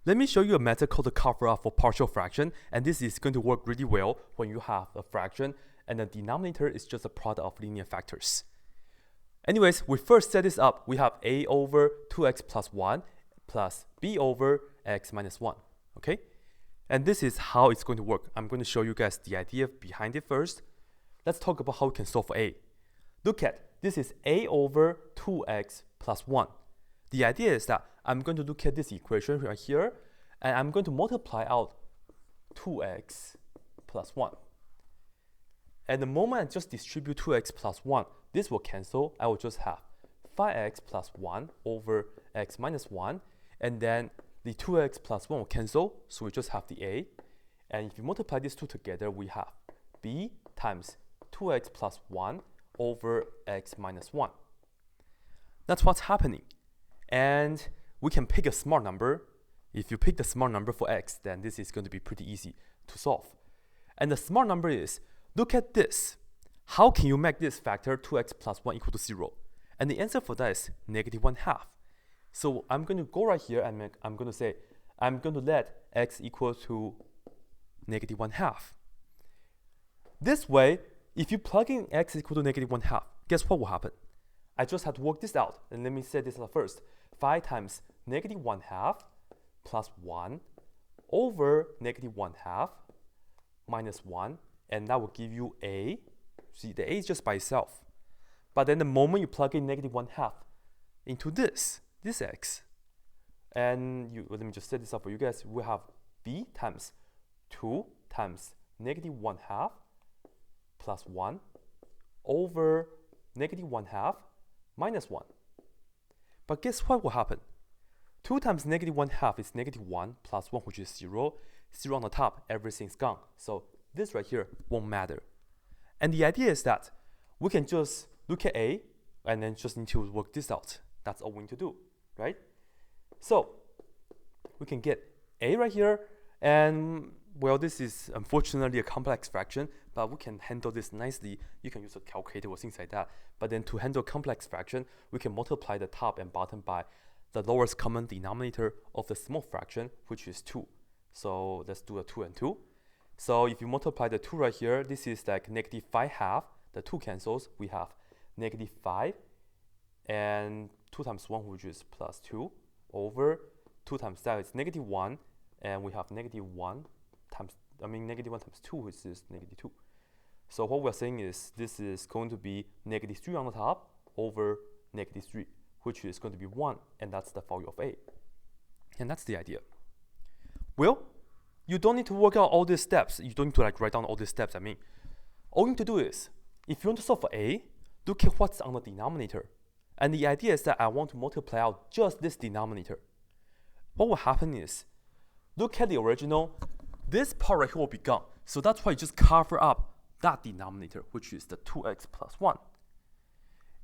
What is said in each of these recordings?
Let me show you a method called the cover up for partial fraction, and this is going to work really well when you have a fraction and the denominator is just a product of linear factors. Anyways, we first set this up. We have a over 2x plus 1 plus b over x minus 1, okay? And this is how it's going to work. I'm going to show you guys the idea behind it first. Let's talk about how we can solve for a. Look at, this is a over 2x plus 1. The idea is that I'm going to look at this equation right here, and I'm going to multiply out 2x plus 1. And the moment I just distribute 2x plus 1, this will cancel. I will just have 5x plus 1 over x minus 1. And then the 2x plus 1 will cancel, so we just have the a. And if you multiply these two together, we have b times 2x plus 1 over x minus 1. That's what's happening. And we can pick a smart number. If you pick the smart number for x, then this is going to be pretty easy to solve. And the smart number is, look at this. How can you make this factor 2x plus 1 equal to 0? And the answer for that is negative 1/2. So I'm going to go right here and I'm going to say, I'm going to let x equal to negative 1/2. This way, if you plug in x equal to negative 1/2, guess what will happen? I just have to work this out. And let me say this out first. 5 times negative 1/2 plus 1 over negative 1/2 minus 1. And that will give you a. See, the a is just by itself. But then the moment you plug in negative 1/2 into this x, and let me just set this up for you guys. We have b times 2 times negative 1/2 plus 1 over negative 1/2 minus 1. But guess what will happen? 2 times negative 1/2 is negative 1 plus 1, which is 0. 0 on the top, everything's gone. So this right here won't matter. And the idea is that we can just look at a and then just need to work this out. That's all we need to do, right? So we can get a right here, and well, this is unfortunately a complex fraction, but we can handle this nicely. You can use a calculator or things like that. But then to handle complex fraction, we can multiply the top and bottom by the lowest common denominator of the small fraction, which is 2. So let's do a 2 and 2. So if you multiply the 2 right here, this is like negative 5/2. The 2 cancels. We have negative 5 and 2 times 1, which is plus 2, over 2 times that is negative 1, and we have negative 1 times, negative 1 times 2, which is negative 2. So what we're saying is this is going to be negative 3 on the top over negative 3, which is going to be 1, and that's the value of a. And that's the idea. Well, you don't need to work out all these steps. You don't need to write down all these steps. All you need to do is, if you want to solve for a, look at what's on the denominator. And the idea is that I want to multiply out just this denominator. What will happen is, look at the original. This part right here will be gone. So that's why you just cover up that denominator, which is the 2x plus 1.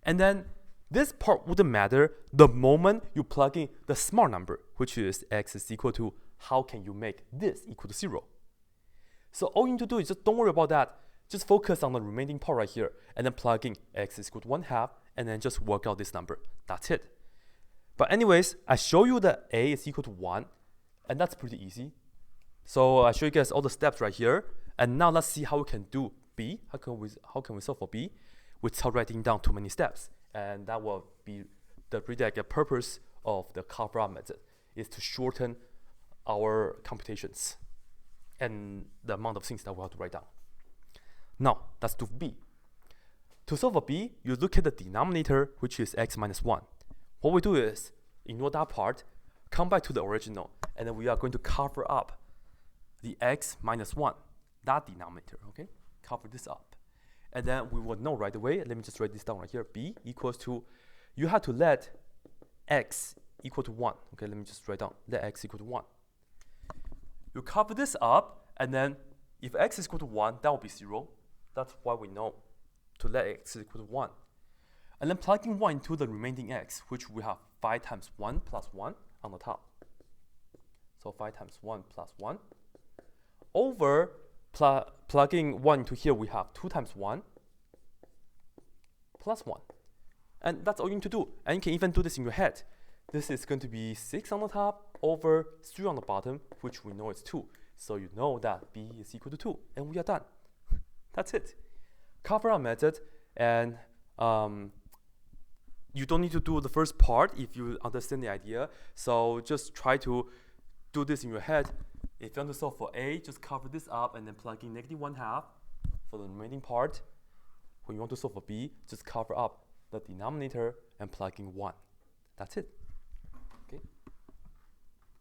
And then this part wouldn't matter the moment you plug in the smart number, which is x is equal to, how can you make this equal to 0? So all you need to do is just don't worry about that. Just focus on the remaining part right here, and then plug in x is equal to 1/2, and then just work out this number. That's it. But anyways, I show you that a is equal to 1, and that's pretty easy. So I show you guys all the steps right here, and now let's see how we can do b. How can we solve for b without writing down too many steps? And that will be the purpose of the cover-up method, is to shorten our computations and the amount of things that we have to write down. Now, let's do b. To solve for b, you look at the denominator, which is x minus 1. What we do is, ignore that part, come back to the original, and then we are going to cover up the x minus 1, that denominator, okay? Cover this up. And then we will know right away, let me just write this down right here, b equals to, you have to let x equal to 1. Okay, let me just write down, let x equal to 1. You cover this up, and then if x is equal to 1, that will be 0. That's why we know to let x equal to 1. And then plugging 1 into the remaining x, which we have 5 times 1 plus 1 on the top. So 5 times 1 plus 1 over plugging 1 into here, we have 2 times 1 plus 1. And that's all you need to do. And you can even do this in your head. This is going to be 6 on the top over 3 on the bottom, which we know is 2. So you know that b is equal to 2, and we are done. That's it. Cover up method, and you don't need to do the first part if you understand the idea. So just try to do this in your head. If you want to solve for a, just cover this up and then plug in -1/2 for the remaining part. When you want to solve for b, just cover up the denominator and plug in 1. That's it.